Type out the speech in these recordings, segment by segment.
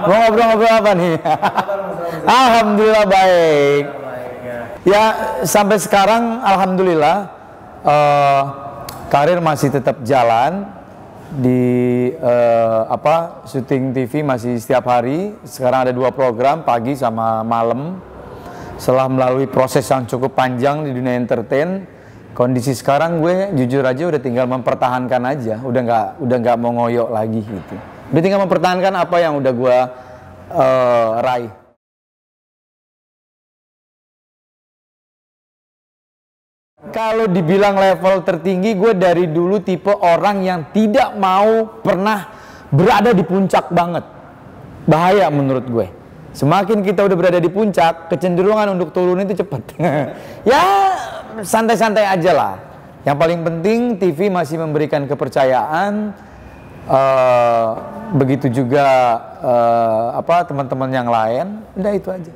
Mau ngobrol-ngobrol apa nih? Alhamdulillah baik. Ya sampai sekarang alhamdulillah karir masih tetap jalan di syuting TV masih setiap hari. Sekarang ada 2 program pagi sama malam. Setelah melalui proses yang cukup panjang di dunia entertain, kondisi sekarang gue jujur aja udah tinggal mempertahankan aja, udah nggak mau ngoyok lagi gitu. Udah tinggal mempertahankan apa yang udah gue raih. Kalau dibilang level tertinggi, gue dari dulu tipe orang yang tidak mau pernah berada di puncak banget. Bahaya menurut gue. Semakin kita udah berada di puncak, kecenderungan untuk turun itu cepat. Ya santai-santai aja lah. Yang paling penting TV masih memberikan kepercayaan. Begitu juga teman-teman yang lain. Udah itu aja.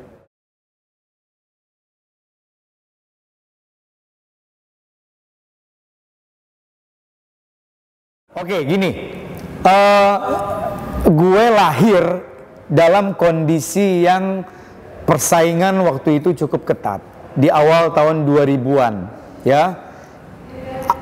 Oke, gini, gue lahir dalam kondisi yang persaingan waktu itu cukup ketat di awal tahun 2000-an, ya.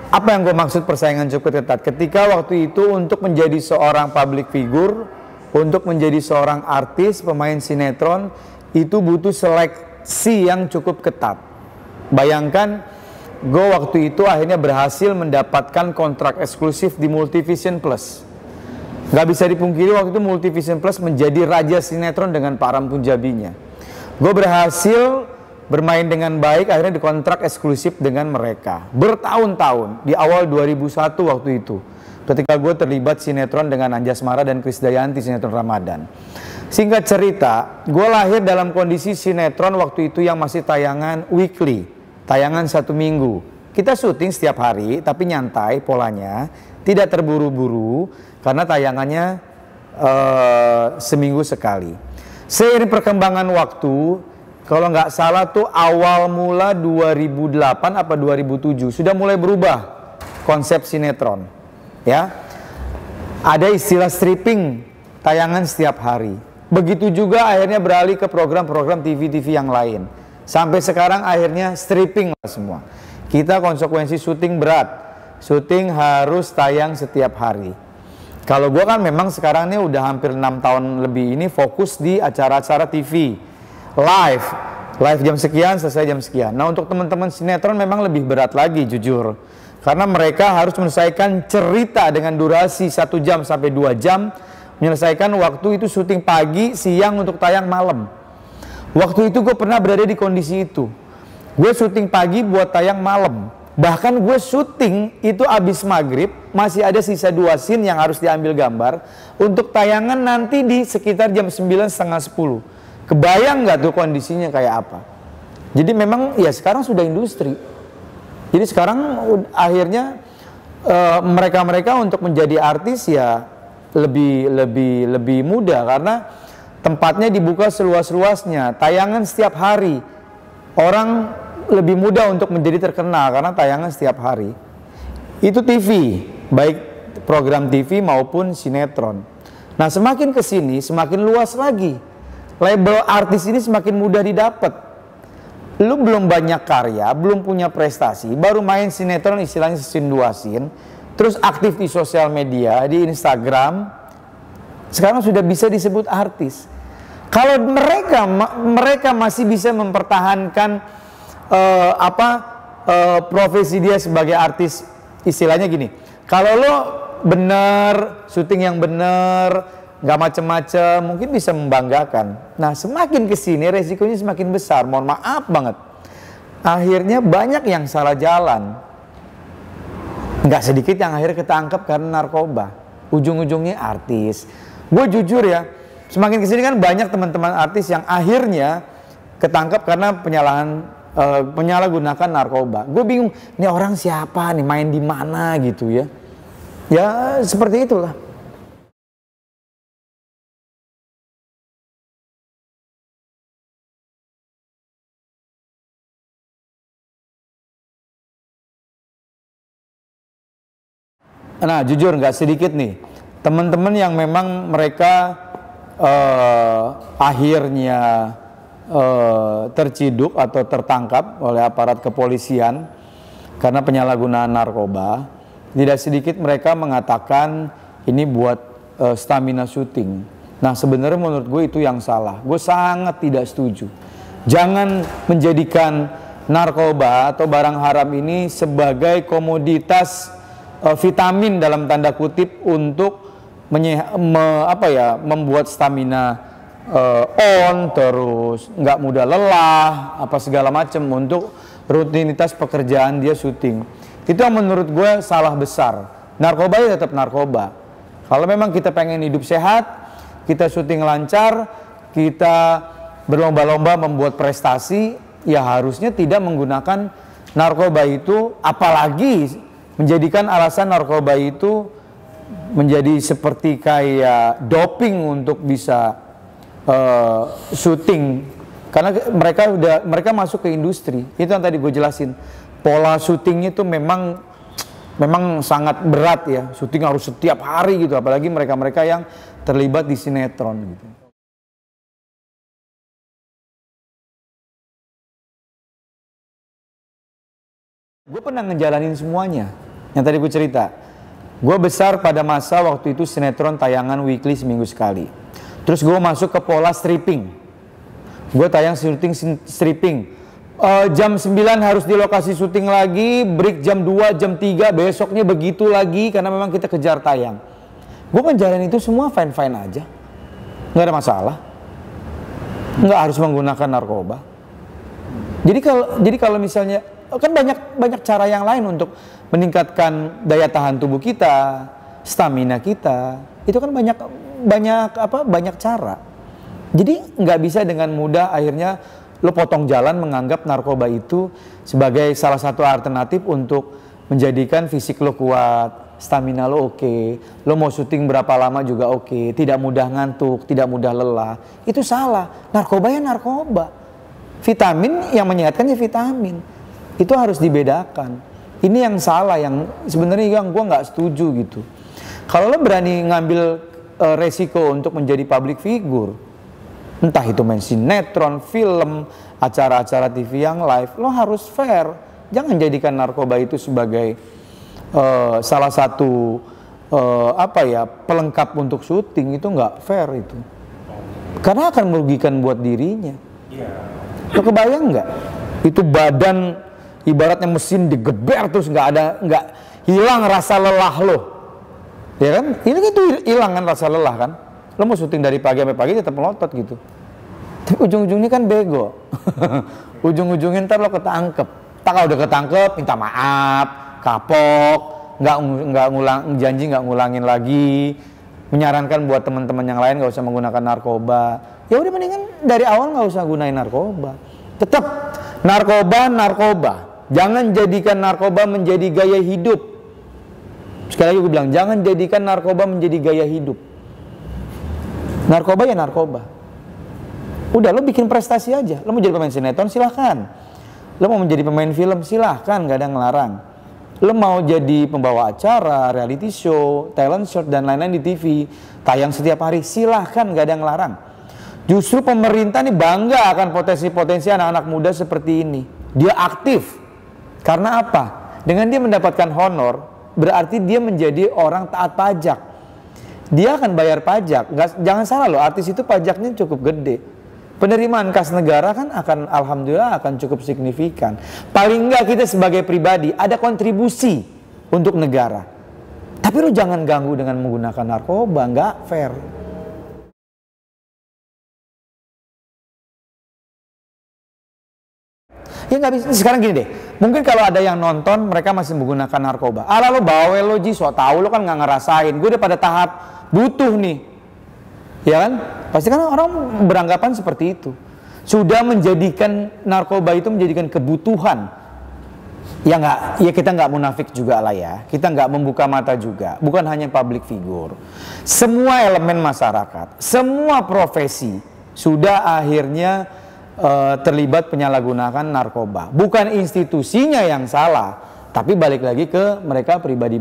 Apa yang gue maksud persaingan cukup ketat? Ketika waktu itu untuk menjadi seorang public figure, untuk menjadi seorang artis, pemain sinetron, itu butuh seleksi yang cukup ketat. Bayangkan, gue waktu itu akhirnya berhasil mendapatkan kontrak eksklusif di Multivision Plus. Gak bisa dipungkiri waktu itu Multivision Plus menjadi raja sinetron dengan Pak Ram Punjabinya. Gue berhasil bermain dengan baik, akhirnya dikontrak eksklusif dengan mereka. Bertahun-tahun, di awal 2001 waktu itu. Ketika gue terlibat sinetron dengan Anjasmara dan Krisdayanti, sinetron Ramadan. Singkat cerita, gue lahir dalam kondisi sinetron waktu itu yang masih tayangan weekly. Tayangan 1 minggu. Kita syuting setiap hari, tapi nyantai polanya. Tidak terburu-buru, karena tayangannya seminggu sekali. Seiring perkembangan waktu, kalau nggak salah tuh awal mula 2008 apa 2007, sudah mulai berubah konsep sinetron. Ya, ada istilah stripping, tayangan setiap hari. Begitu juga akhirnya beralih ke program-program TV-TV yang lain. Sampai sekarang akhirnya stripping lah semua. Kita konsekuensi syuting berat. Syuting harus tayang setiap hari. Kalau gue kan memang sekarang ini udah hampir 6 tahun lebih ini fokus di acara-acara TV. Live jam sekian, selesai jam sekian. Nah untuk teman-teman sinetron memang lebih berat lagi jujur. Karena mereka harus menyelesaikan cerita dengan durasi 1 jam sampai 2 jam. Menyelesaikan waktu itu syuting pagi, siang untuk tayang malam. Waktu itu gue pernah berada di kondisi itu. Gue syuting pagi buat tayang malam. Bahkan gue syuting itu abis maghrib, masih ada sisa 2 scene yang harus diambil gambar. Untuk tayangan nanti di sekitar jam 9, setengah 10. Kebayang gak tuh kondisinya kayak apa? Jadi memang ya sekarang sudah industri. Jadi sekarang akhirnya mereka-mereka untuk menjadi artis ya lebih mudah. Karena tempatnya dibuka seluas-luasnya, tayangan setiap hari. Orang lebih mudah untuk menjadi terkenal karena tayangan setiap hari. Itu TV, baik program TV maupun sinetron. Nah semakin kesini semakin luas lagi. Label artis ini semakin mudah didapat. Lu belum banyak karya, belum punya prestasi, baru main sinetron istilahnya scene 2 scene, terus aktif di sosial media, di Instagram, sekarang sudah bisa disebut artis. Kalau mereka masih bisa mempertahankan profesi dia sebagai artis, istilahnya gini, kalau lo bener, syuting yang bener, nggak macem-macem, mungkin bisa membanggakan. Nah semakin kesini resikonya semakin besar, mohon maaf banget. Akhirnya banyak yang salah jalan. Nggak sedikit yang akhirnya ketangkep karena narkoba. Ujung-ujungnya artis. Gue jujur ya, semakin kesini kan banyak teman-teman artis yang akhirnya ketangkep karena penyalahan penyalahgunakan narkoba. Gue bingung, ini orang siapa nih, main di mana gitu ya. Ya seperti itulah. Nah jujur nggak sedikit nih teman-teman yang memang mereka akhirnya terciduk atau tertangkap oleh aparat kepolisian karena penyalahgunaan narkoba. Tidak sedikit mereka mengatakan ini buat stamina syuting. Nah sebenarnya menurut gue itu yang salah. Gue sangat tidak setuju. Jangan menjadikan narkoba atau barang haram ini sebagai komoditas vitamin dalam tanda kutip untuk membuat stamina terus nggak mudah lelah apa segala macam untuk rutinitas pekerjaan dia syuting. Itu yang menurut gue salah besar. Narkoba ya tetap narkoba. Kalau memang kita pengen hidup sehat, kita syuting lancar, kita berlomba-lomba membuat prestasi, ya harusnya tidak menggunakan narkoba itu, apalagi menjadikan alasan narkoba itu menjadi seperti kayak doping untuk bisa syuting. Karena mereka masuk ke industri. Itu yang tadi gue jelasin. Pola syutingnya itu memang sangat berat ya. Syuting harus setiap hari gitu, apalagi mereka-mereka yang terlibat di sinetron gitu. Gue pernah ngejalanin semuanya. Yang tadi gue cerita, gue besar pada masa waktu itu sinetron tayangan weekly seminggu sekali. Terus gue masuk ke pola stripping. Gue tayang syuting stripping. Jam 9 harus di lokasi syuting lagi, break jam 2, jam 3, besoknya begitu lagi karena memang kita kejar tayang. Gue ngejalanin itu semua fine-fine aja. Nggak ada masalah. Nggak harus menggunakan narkoba. Jadi kalau misalnya kan banyak cara yang lain untuk meningkatkan daya tahan tubuh kita, stamina kita. Itu kan banyak cara. Jadi nggak bisa dengan mudah akhirnya lo potong jalan menganggap narkoba itu sebagai salah satu alternatif untuk menjadikan fisik lo kuat, stamina lo oke, lo mau syuting berapa lama juga oke, tidak mudah ngantuk, tidak mudah lelah. Itu salah. Narkoba ya narkoba. Vitamin yang menyehatkan ya vitamin. Itu harus dibedakan. Ini yang salah, yang sebenarnya yang gue nggak setuju gitu. Kalau lo berani ngambil resiko untuk menjadi public figure, entah itu main sinetron, film, acara-acara TV yang live, lo harus fair. Jangan jadikan narkoba itu sebagai salah satu pelengkap untuk syuting. Itu nggak fair itu. Karena akan merugikan buat dirinya. Lo kebayang nggak? Itu badan ibaratnya mesin digeber terus nggak hilang rasa lelah lo, ya kan? Ini itu hilang kan rasa lelah kan? Lo mau syuting dari pagi sampai pagi tetap melotot gitu. Tapi ujung-ujungnya kan bego. Ujung-ujungnya ntar lo ketangkep. Tak kalau udah ketangkep minta maaf, kapok, janji nggak ngulangin lagi. Menyarankan buat teman-teman yang lain nggak usah menggunakan narkoba. Ya udah mendingan dari awal nggak usah gunain narkoba. Tetap narkoba. Jangan jadikan narkoba menjadi gaya hidup. Sekali lagi gue bilang, jangan jadikan narkoba menjadi gaya hidup. Narkoba ya narkoba. Udah, lo bikin prestasi aja. Lo mau jadi pemain sinetron, silahkan. Lo mau menjadi pemain film, silahkan, gak ada yang ngelarang. Lo mau jadi pembawa acara, reality show, talent show, dan lain-lain di TV, tayang setiap hari, silahkan, gak ada yang ngelarang. Justru pemerintah nih bangga akan potensi-potensi anak-anak muda seperti ini. Dia aktif. Karena apa? Dengan dia mendapatkan honor, berarti dia menjadi orang taat pajak. Dia akan bayar pajak. Jangan salah loh, artis itu pajaknya cukup gede. Penerimaan kas negara kan alhamdulillah akan cukup signifikan. Paling enggak kita sebagai pribadi ada kontribusi untuk negara. Tapi lo jangan ganggu dengan menggunakan narkoba, nggak fair. Ya nggak bisa. Sekarang gini deh, mungkin kalau ada yang nonton mereka masih menggunakan narkoba. Alah lo bawel lo Ji, so tau lo kan nggak ngerasain. Gue udah pada tahap butuh nih, ya kan? Pasti kan orang beranggapan seperti itu. sudah menjadikan narkoba itu menjadikan kebutuhan. Ya kita nggak munafik juga lah ya. Kita nggak membuka mata juga. Bukan hanya public figure. Semua elemen masyarakat, semua profesi sudah akhirnya terlibat penyalahgunaan narkoba. Bukan institusinya yang salah, tapi balik lagi ke mereka pribadi,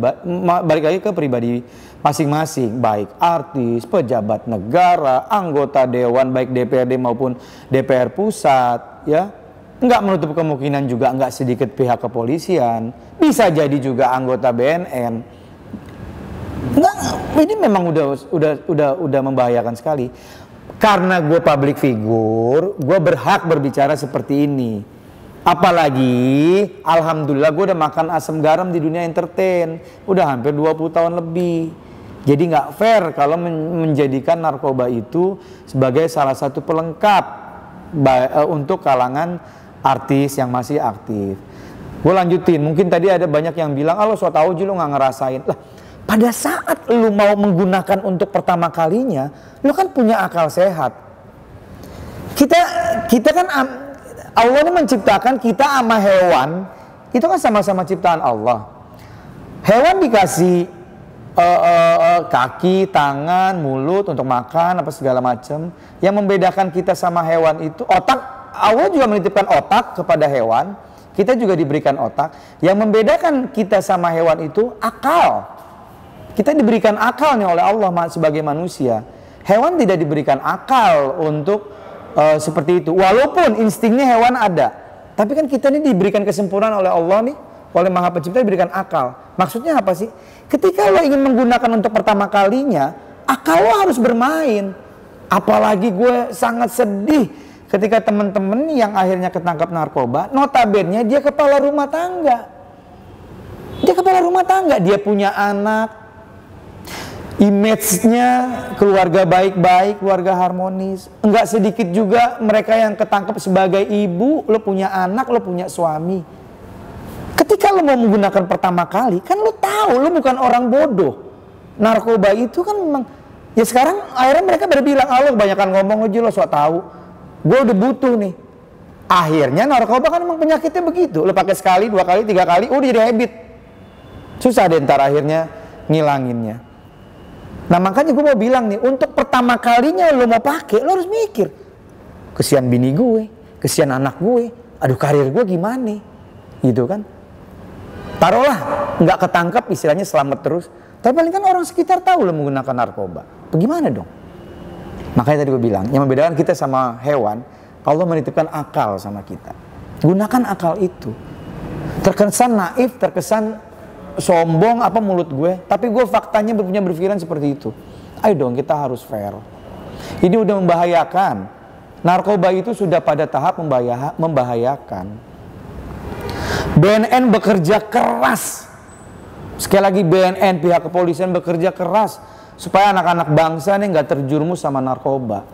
balik lagi ke pribadi masing-masing, baik artis, pejabat negara, anggota dewan, baik DPRD maupun DPR pusat, ya. Nggak menutup kemungkinan juga nggak sedikit pihak kepolisian, bisa jadi juga anggota BNN. Nggak, ini memang udah membahayakan sekali. Karena gue public figure, gue berhak berbicara seperti ini. Apalagi, alhamdulillah gue udah makan asam garam di dunia entertain, udah hampir 20 tahun lebih. Jadi nggak fair kalau menjadikan narkoba itu sebagai salah satu pelengkap untuk kalangan artis yang masih aktif. Gue lanjutin, mungkin tadi ada banyak yang bilang, lo so tau aja lo nggak ngerasain. Lah, pada saat lo mau menggunakan untuk pertama kalinya, lo kan punya akal sehat. Kita kan Allah ini menciptakan kita sama hewan, itu kan sama-sama ciptaan Allah. Hewan dikasih kaki, tangan, mulut untuk makan apa segala macam. Yang membedakan kita sama hewan itu otak. Allah juga menitipkan otak kepada hewan. Kita juga diberikan otak. Yang membedakan kita sama hewan itu akal. Kita diberikan akalnya oleh Allah sebagai manusia. Hewan tidak diberikan akal untuk seperti itu. Walaupun instingnya hewan ada, tapi kan kita ini diberikan kesempurnaan oleh Allah nih, oleh Maha Pencipta diberikan akal. Maksudnya apa sih? Ketika lo ingin menggunakan untuk pertama kalinya, akal lo harus bermain. Apalagi gue sangat sedih ketika teman-teman yang akhirnya ketangkap narkoba, notabene dia kepala rumah tangga. Dia kepala rumah tangga, dia punya anak, image-nya keluarga baik-baik, keluarga harmonis. Enggak sedikit juga mereka yang ketangkep sebagai ibu, lo punya anak, lo punya suami. Ketika lo mau menggunakan pertama kali, kan lo tahu lo bukan orang bodoh. Narkoba itu kan memang, ya sekarang akhirnya mereka berbilang, lo kebanyakan ngomong aja, lo sok tahu. Gue udah butuh nih. Akhirnya narkoba kan memang penyakitnya begitu. Lo pakai sekali, 2 kali, 3 kali, udah jadi habit. Susah deh ntar akhirnya ngilanginnya. Nah makanya gue mau bilang nih, untuk pertama kalinya lo mau pakai, lo harus mikir, kesian bini gue, kesian anak gue, aduh karir gue gimana, gitu kan? Taruhlah nggak ketangkep, istilahnya selamat terus, tapi paling kan orang sekitar tahu lo menggunakan narkoba, bagaimana dong? Makanya tadi gue bilang, yang membedakan kita sama hewan, Allah menitipkan akal sama kita. Gunakan akal itu. Terkesan naif, terkesan sombong apa mulut gue, tapi gue faktanya punya berpikiran seperti itu. Ayo dong, kita harus fair. Ini udah membahayakan. Narkoba itu sudah pada tahap membahayakan. BNN bekerja keras. Sekali lagi BNN, pihak kepolisian bekerja keras supaya anak-anak bangsa ini nggak terjerumus sama narkoba.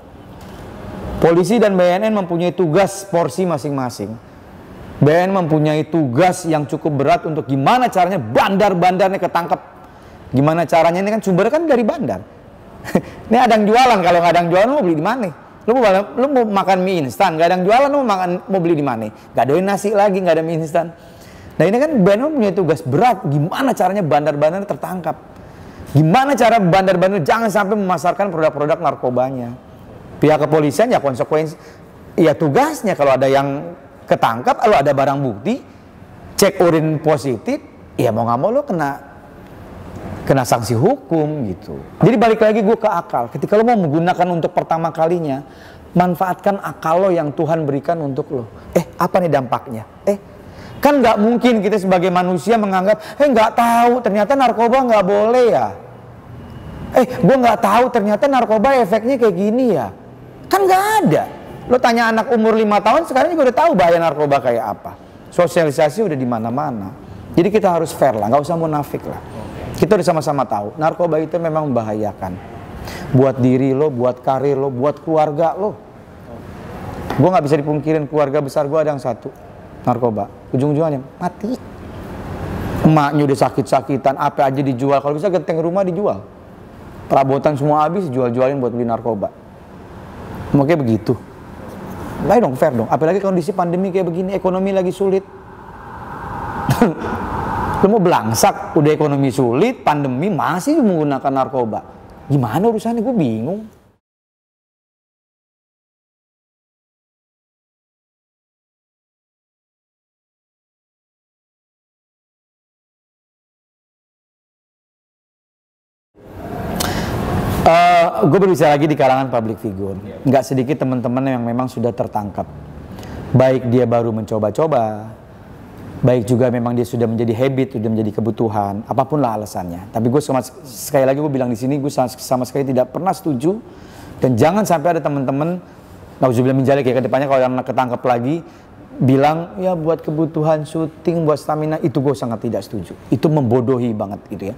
Polisi dan BNN mempunyai tugas porsi masing-masing. BNN mempunyai tugas yang cukup berat untuk gimana caranya bandar-bandarnya ketangkep. Gimana caranya, ini kan sumbernya kan dari bandar. Ini ada yang jualan, kalau nggak ada yang jualan lo mau beli di mana? Lo mau makan mie instan, nggak ada yang jualan lo mau beli di mana? Nggak ada nasi lagi, nggak ada mie instan. Nah ini kan BNN mempunyai tugas berat, gimana caranya bandar-bandar tertangkap. Gimana cara bandar-bandar jangan sampai memasarkan produk-produk narkobanya. Pihak kepolisian ya konsekuensi, ya tugasnya kalau ada yang ketangkap, kalau ada barang bukti, cek urin positif, ya mau nggak mau lo kena sanksi hukum gitu. Jadi balik lagi gue ke akal. Ketika lo mau menggunakan untuk pertama kalinya, manfaatkan akal lo yang Tuhan berikan untuk lo. Apa nih dampaknya? Kan nggak mungkin kita sebagai manusia menganggap, nggak tahu ternyata narkoba nggak boleh ya. Gue nggak tahu ternyata narkoba efeknya kayak gini ya. Kan nggak ada. Lo tanya anak umur 5 tahun sekarang juga udah tahu bahaya narkoba kayak apa. Sosialisasi udah di mana-mana. Jadi kita harus fair lah, nggak usah munafik lah. Kita udah sama-sama tahu, narkoba itu memang membahayakan. Buat diri lo, buat karir lo, buat keluarga lo. Gue nggak bisa dipungkirin, keluarga besar gue ada yang satu, narkoba. Ujung-ujungnya mati. Emaknya udah sakit-sakitan, apa aja dijual. Kalau bisa genteng rumah dijual. Perabotan semua habis, jual-jualin buat beli narkoba. Makanya begitu. Ayo dong, fair dong. Apalagi kondisi pandemi kayak begini, ekonomi lagi sulit. Lu mau belangsak, udah ekonomi sulit, pandemi masih menggunakan narkoba. Gimana urusannya? Gue bingung. Gue berbicara lagi di kalangan public figure. Nggak sedikit teman-teman yang memang sudah tertangkap. Baik dia baru mencoba-coba, baik juga memang dia sudah menjadi habit, sudah menjadi kebutuhan, apapun lah alasannya. Tapi gue sekali lagi gue bilang di sini, gue sama sekali tidak pernah setuju. Dan jangan sampai ada teman-teman, nauzubillah min dzalik ya, ke depannya kalau yang ketangkep lagi, bilang ya buat kebutuhan syuting, buat stamina, itu gue sangat tidak setuju. Itu membodohi banget gitu ya.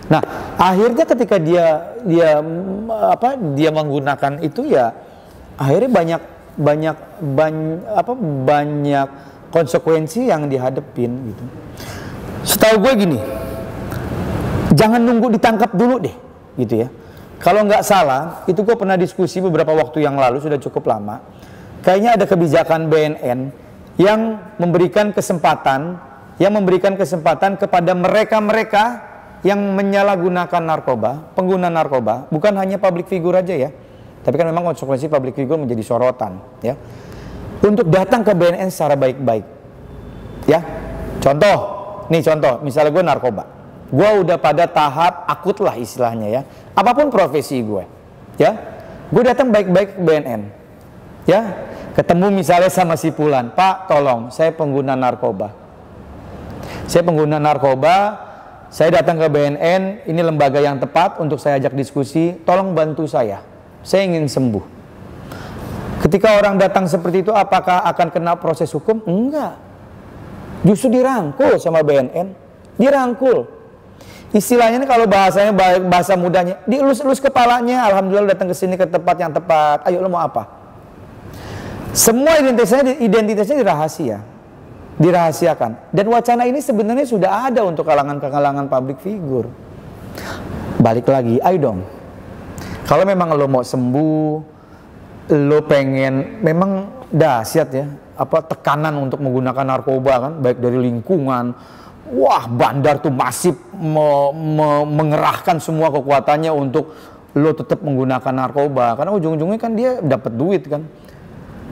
Nah, akhirnya ketika dia menggunakan itu ya, akhirnya banyak konsekuensi yang dihadepin gitu. Setahu gue gini, jangan nunggu ditangkap dulu deh, gitu ya. Kalau nggak salah, itu gue pernah diskusi beberapa waktu yang lalu, sudah cukup lama. Kayaknya ada kebijakan BNN yang memberikan kesempatan kepada mereka-mereka yang menyalahgunakan narkoba, pengguna narkoba, bukan hanya public figure aja ya, tapi kan memang konsekuensi public figure menjadi sorotan ya, untuk datang ke BNN secara baik-baik ya. Contoh, misalnya gue narkoba, gue udah pada tahap akut lah istilahnya ya, apapun profesi gue ya, gue datang baik-baik ke BNN ya, ketemu misalnya sama si Fulan, Pak tolong saya pengguna narkoba, saya datang ke BNN, ini lembaga yang tepat untuk saya ajak diskusi, tolong bantu saya ingin sembuh. Ketika orang datang seperti itu, apakah akan kena proses hukum? Enggak, justru dirangkul sama BNN, dirangkul. Istilahnya ini kalau bahasanya, bahasa mudahnya, dielus-elus kepalanya, alhamdulillah datang ke sini ke tempat yang tepat, ayo lo mau apa? Semua identitasnya dirahasiakan. Dan wacana ini sebenarnya sudah ada untuk kalangan public figure. Balik lagi, ayo dong. Kalau memang lo mau sembuh, lo pengen, memang dahsyat ya, tekanan untuk menggunakan narkoba kan, baik dari lingkungan, wah bandar tuh masif mengerahkan semua kekuatannya untuk lo tetap menggunakan narkoba, karena ujung-ujungnya kan dia dapat duit kan.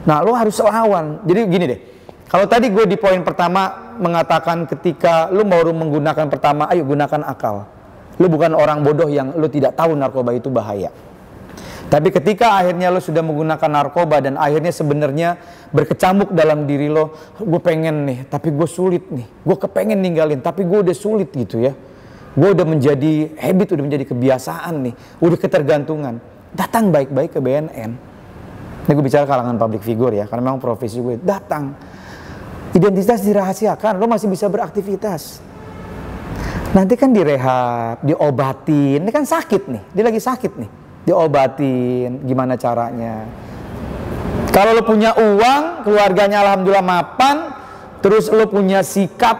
Nah lo harus lawan. Jadi gini deh, kalau tadi gue di poin pertama mengatakan ketika lu baru menggunakan pertama, ayo gunakan akal. Lu bukan orang bodoh yang lu tidak tahu narkoba itu bahaya. Tapi ketika akhirnya lu sudah menggunakan narkoba dan akhirnya sebenarnya berkecamuk dalam diri lo, gue pengen nih, tapi gue sulit nih. Gue kepengen ninggalin, tapi gue udah sulit gitu ya. Gue udah menjadi habit, udah menjadi kebiasaan nih, udah ketergantungan. Datang baik-baik ke BNN. Ini gue bicara kalangan public figure ya, karena memang profesi gue. Datang. Identitas dirahasiakan, lo masih bisa beraktivitas. Nanti kan direhab, diobatin. Ini kan sakit nih, dia lagi sakit nih. Diobatin, gimana caranya. Kalau lo punya uang, keluarganya alhamdulillah mapan, terus lo punya sikap,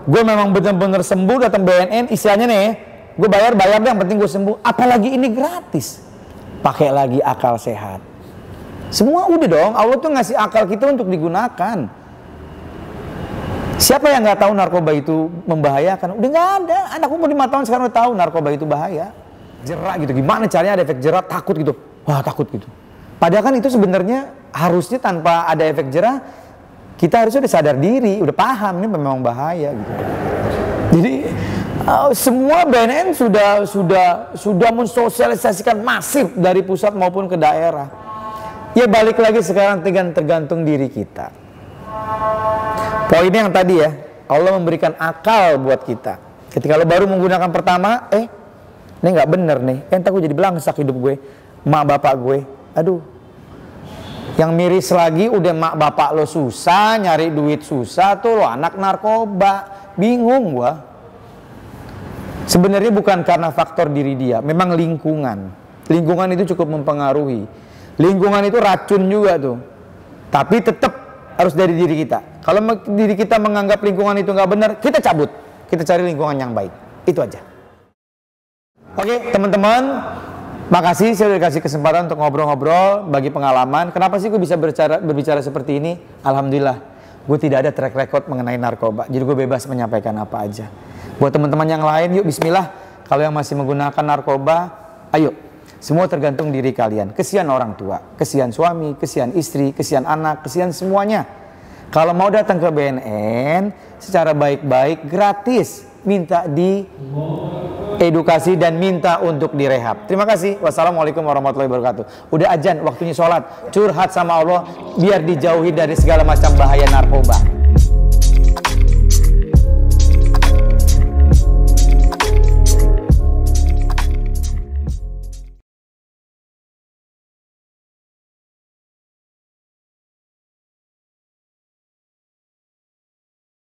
gue memang benar-benar sembuh, datang BNN, istilahnya nih, gue bayar deh, yang penting gue sembuh. Apalagi ini gratis. Pakai lagi akal sehat. Semua udah dong, Allah tuh ngasih akal kita untuk digunakan. Siapa yang nggak tahu narkoba itu membahayakan? Udah nggak ada. Anak umur 5 tahun sekarang udah tahu narkoba itu bahaya. Jerak gitu. Gimana caranya ada efek jerak? Takut gitu. Wah takut gitu. Padahal kan itu sebenarnya harusnya tanpa ada efek jerak, kita harusnya udah sadar diri, udah paham ini memang bahaya gitu. Jadi semua BNN sudah mensosialisasikan masif dari pusat maupun ke daerah. Ya balik lagi sekarang tergantung diri kita. Poinnya yang tadi ya, Allah memberikan akal buat kita. Ketika lo baru menggunakan pertama, ini nggak bener nih, entar gue jadi belangsak hidup gue, mak bapak gue, aduh. Yang miris lagi udah mak bapak lo susah, nyari duit susah, tuh lo anak narkoba, bingung gue. Sebenarnya bukan karena faktor diri dia, memang lingkungan. Lingkungan itu cukup mempengaruhi. Lingkungan itu racun juga tuh, tapi tetap harus dari diri kita. Kalau diri kita menganggap lingkungan itu nggak benar, kita cabut. Kita cari lingkungan yang baik. Itu aja. Oke, teman-teman. Makasih, saya udah dikasih kesempatan untuk ngobrol-ngobrol, bagi pengalaman. Kenapa sih gue bisa berbicara seperti ini? Alhamdulillah, gue tidak ada track record mengenai narkoba. Jadi gue bebas menyampaikan apa aja. Buat teman-teman yang lain, yuk bismillah. Kalau yang masih menggunakan narkoba, ayo. Semua tergantung diri kalian. Kesian orang tua, kesian suami, kesian istri, kesian anak, kesian semuanya. Kalau mau datang ke BNN, secara baik-baik, gratis. Minta di edukasi dan minta untuk direhab. Terima kasih. Wassalamualaikum warahmatullahi wabarakatuh. Udah azan, waktunya sholat. Curhat sama Allah biar dijauhi dari segala macam bahaya narkoba.